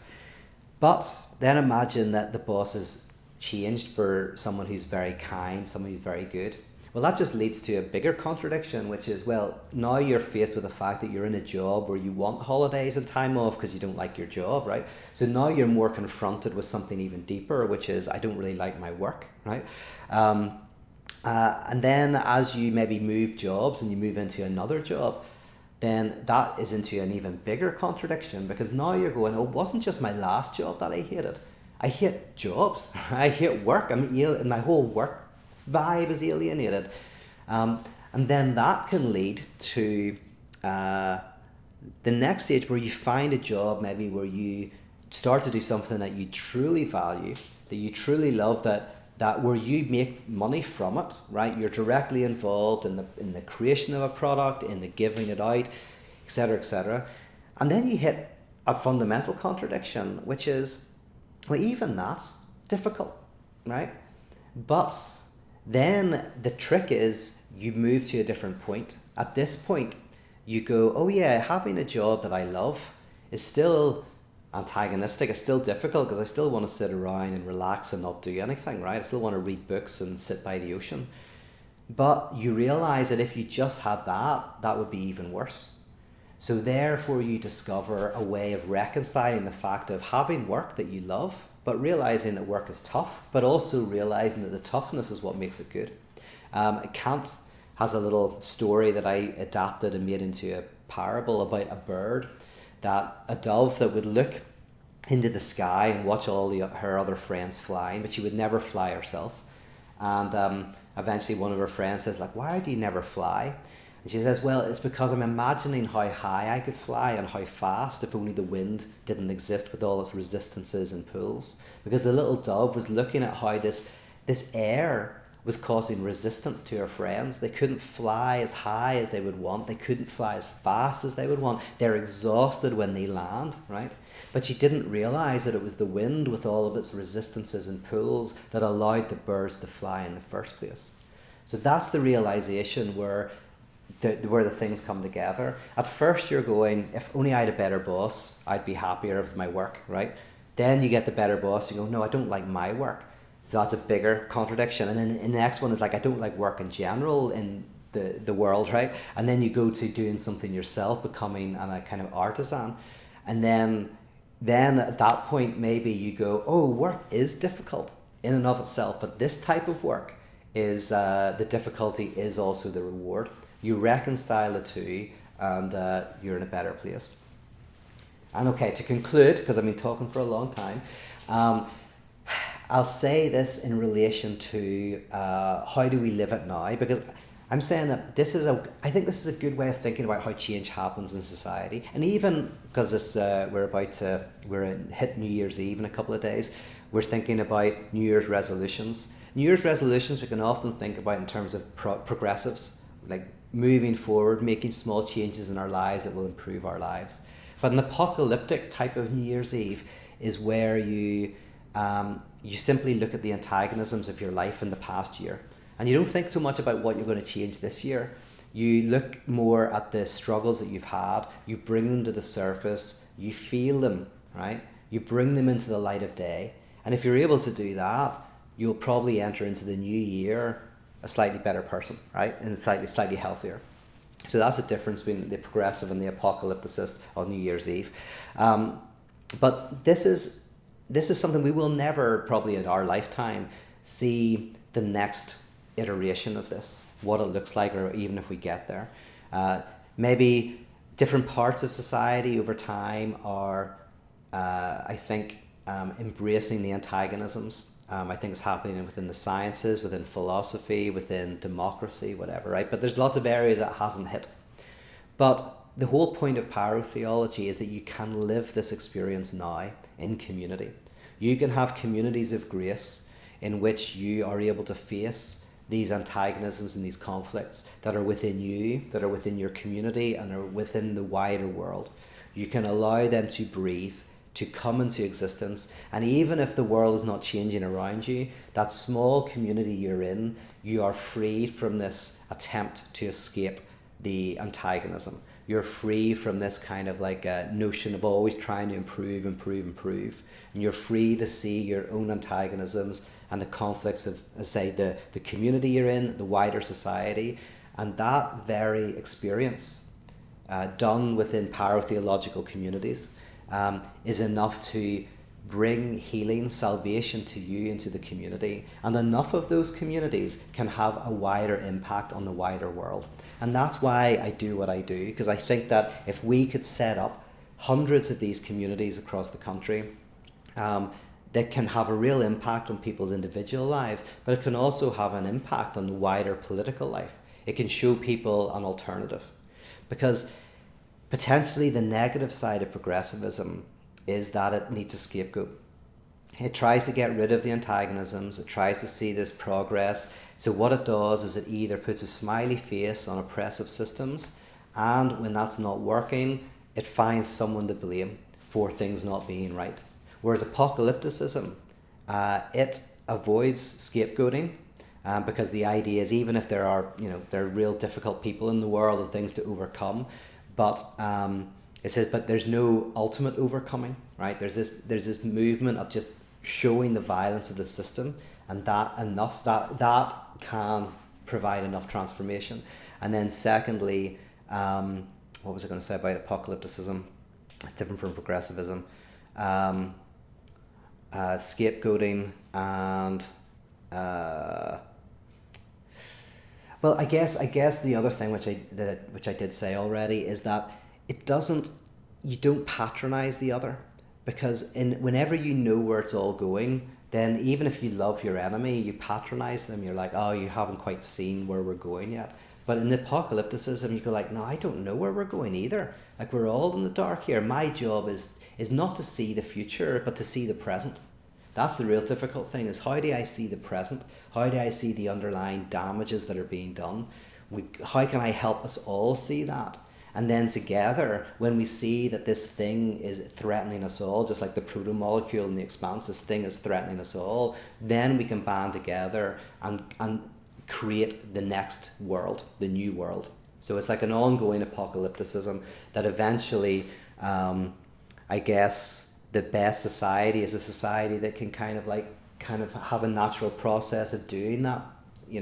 But then imagine that the boss has changed for someone who's very kind, someone who's very good. Well, that just leads to a bigger contradiction, which is, well, now you're faced with the fact that you're in a job where you want holidays and time off because you don't like your job, right? So now you're more confronted with something even deeper, which is, I don't really like my work, right? And then as you maybe move jobs and you move into another job, then that is into an even bigger contradiction, because now you're going, it wasn't just my last job that I hated. I hate jobs. I hate work. And my whole work vibe is alienated. And then that can lead to the next stage where you find a job maybe where you start to do something that you truly value, that you truly love, that where you make money from it, right? You're directly involved in the creation of a product, in the giving it out, etc., etc. And then you hit a fundamental contradiction, which is, well, even that's difficult, right? But then the trick is you move to a different point. At this point, you go, oh yeah, having a job that I love is still antagonistic. It's still difficult because I still want to sit around and relax and not do anything, right? I still want to read books and sit by the ocean. But you realize that if you just had that would be even worse. So therefore you discover a way of reconciling the fact of having work that you love, but realizing that work is tough, but also realizing that the toughness is what makes it good. Kant has a little story that I adapted and made into a parable about a bird, that a dove that would look into the sky and watch all her other friends flying, but she would never fly herself. And eventually one of her friends says, like, why do you never fly? And she says, well, it's because I'm imagining how high I could fly and how fast if only the wind didn't exist with all its resistances and pulls. Because the little dove was looking at how this air was causing resistance to her friends. They couldn't fly as high as they would want. They couldn't fly as fast as they would want. They're exhausted when they land, right? But she didn't realize that it was the wind with all of its resistances and pulls that allowed the birds to fly in the first place. So that's the realization where the things come together. At first you're going, if only I had a better boss, I'd be happier with my work, right? Then you get the better boss, you go, no, I don't like my work. So that's a bigger contradiction. And then the next one is like, I don't like work in general in the world, right? And then you go to doing something yourself, becoming a kind of artisan. And then at that point, maybe you go, oh, work is difficult in and of itself, but this type of work is, the difficulty is also the reward. You reconcile the two, and you're in a better place. And okay, to conclude, because I've been talking for a long time, I'll say this in relation to how do we live it now, because I'm saying that I think this is a good way of thinking about how change happens in society. And even because we're hit New Year's Eve in a couple of days, we're thinking about New Year's resolutions. New Year's resolutions we can often think about in terms of progressives, like moving forward, making small changes in our lives that will improve our lives. But an apocalyptic type of New Year's Eve is where you simply look at the antagonisms of your life in the past year. And you don't think so much about what you're going to change this year. You look more at the struggles that you've had, you bring them to the surface, you feel them, right? You bring them into the light of day. And if you're able to do that, you'll probably enter into the new year a slightly better person, right? And slightly healthier. So that's the difference between the progressive and the apocalypticist on New Year's Eve. But this is something we will never, probably in our lifetime, see the next iteration of this, what it looks like, or even if we get there. Maybe different parts of society over time are, I think, embracing the antagonisms. I think it's happening within the sciences, within philosophy, within democracy, whatever, right? But there's lots of areas that hasn't hit. But the whole point of parotheology is that you can live this experience now in community. You can have communities of grace in which you are able to face these antagonisms and these conflicts that are within you, that are within your community, and are within the wider world. You can allow them to breathe, to come into existence, and even if the world is not changing around you, that small community you're in, you are freed from this attempt to escape the antagonism. You're free from this kind of like a notion of always trying to improve. And you're free to see your own antagonisms and the conflicts of, say, the community you're in, the wider society. And that very experience, done within parotheological communities, is enough to bring healing, salvation to you and to the community. And enough of those communities can have a wider impact on the wider world. And that's why I do what I do, because I think that if we could set up hundreds of these communities across the country, that can have a real impact on people's individual lives, but it can also have an impact on the wider political life. It can show people an alternative. Because potentially the negative side of progressivism is that it needs a scapegoat. It tries to get rid of the antagonisms, it tries to see this progress. So what it does is it either puts a smiley face on oppressive systems, and when that's not working, it finds someone to blame for things not being right. Whereas apocalypticism, it avoids scapegoating, because the idea is even if there are real difficult people in the world and things to overcome, but it says, but there's no ultimate overcoming, right? There's this movement of just showing the violence of the system, and that can provide enough transformation. And then secondly, what was I going to say about apocalypticism? It's different from progressivism. Scapegoating and well, I guess the other thing which I did say already is that you don't patronize the other, because whenever you know where it's all going, then even if you love your enemy, you patronize them. You're like, oh, you haven't quite seen where we're going yet. But in the apocalypticism, you go like, no, I don't know where we're going either. Like, we're all in the dark here. My job is not to see the future, but to see the present. That's the real difficult thing, is how do I see the present? How do I see the underlying damages that are being done? How can I help us all see that? And then together, when we see that this thing is threatening us all, just like the proto-molecule in the expanse, this thing is threatening us all, then we can band together and create the next world, the new world. So it's like an ongoing apocalypticism that eventually, I guess, the best society is a society that can kind of have a natural process of doing that,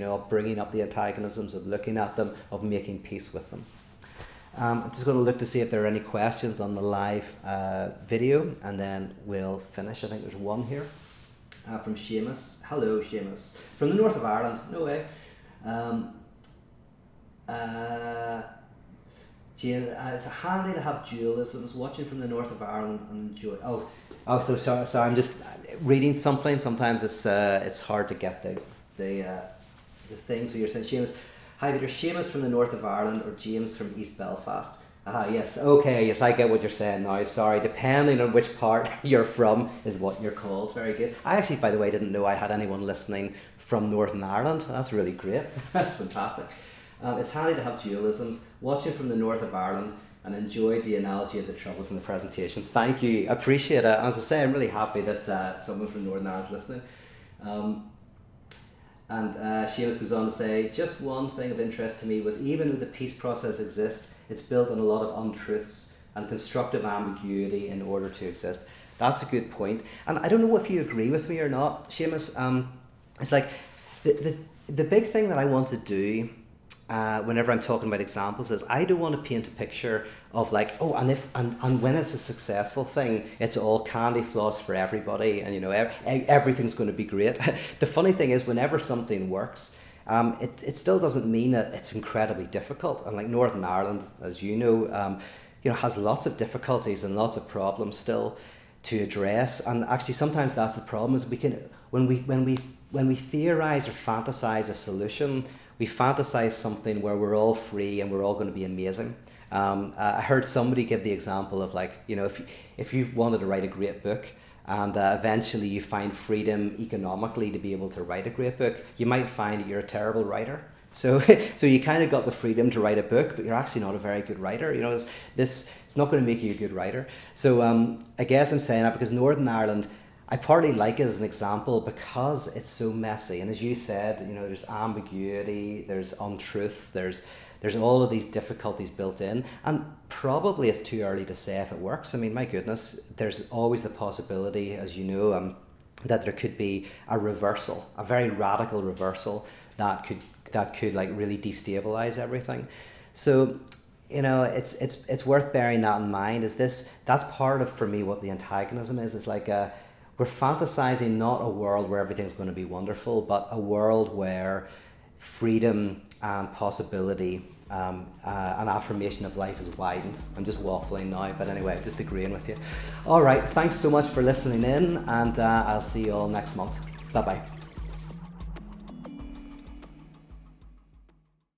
of bringing up the antagonisms, of looking at them, of making peace with them. I'm just going to look to see if there are any questions on the live video, and then we'll finish. I think there's one here from Seamus. Hello, Seamus. From the north of Ireland. No way. It's handy to have dualisms. Watching from the north of Ireland and enjoy. So sorry. I'm just reading something. Sometimes it's hard to get the thing. So you're saying, Seamus, hi, Peter. Seamus from the north of Ireland or James from East Belfast? Yes. Okay. Yes, I get what you're saying now. Sorry. Depending on which part you're from is what you're called. Very good. I actually, by the way, didn't know I had anyone listening from Northern Ireland. That's really great. That's fantastic. It's handy to have dualisms. Watching from the north of Ireland and enjoyed the analogy of the troubles in the presentation. Thank you. I appreciate it. As I say, I'm really happy that someone from Northern Ireland is listening. And Seamus goes on to say, just one thing of interest to me was even though the peace process exists, it's built on a lot of untruths and constructive ambiguity in order to exist. That's a good point. And I don't know if you agree with me or not, Seamus. It's like the big thing that I want to do whenever I'm talking about examples is I don't want to paint a picture of like, and when it's a successful thing, it's all candy floss for everybody, and everything's going to be great. The funny thing is, whenever something works, it still doesn't mean that it's incredibly difficult. And like Northern Ireland, as you know, has lots of difficulties and lots of problems still to address. And actually, sometimes that's the problem: is when we theorize or fantasize a solution, we fantasize something where we're all free and we're all going to be amazing. I heard somebody give the example of like, if you've wanted to write a great book and eventually you find freedom economically to be able to write a great book, you might find that you're a terrible writer. So you kind of got the freedom to write a book, but you're actually not a very good writer. It's not going to make you a good writer. So I guess I'm saying that because Northern Ireland, I partly like it as an example because it's so messy. And as you said, there's ambiguity, there's untruths, there's all of these difficulties built in. And probably it's too early to say if it works. I mean, my goodness, there's always the possibility, as you know, that there could be a reversal, a very radical reversal that could like really destabilize everything. So, it's worth bearing that in mind. That's part of, for me, what the antagonism is. It's like we're fantasizing not a world where everything's going to be wonderful, but a world where freedom and possibility and affirmation of life is widened. I'm just waffling now, but anyway, just agreeing with you. All right, thanks so much for listening in, and I'll see you all next month. Bye-bye.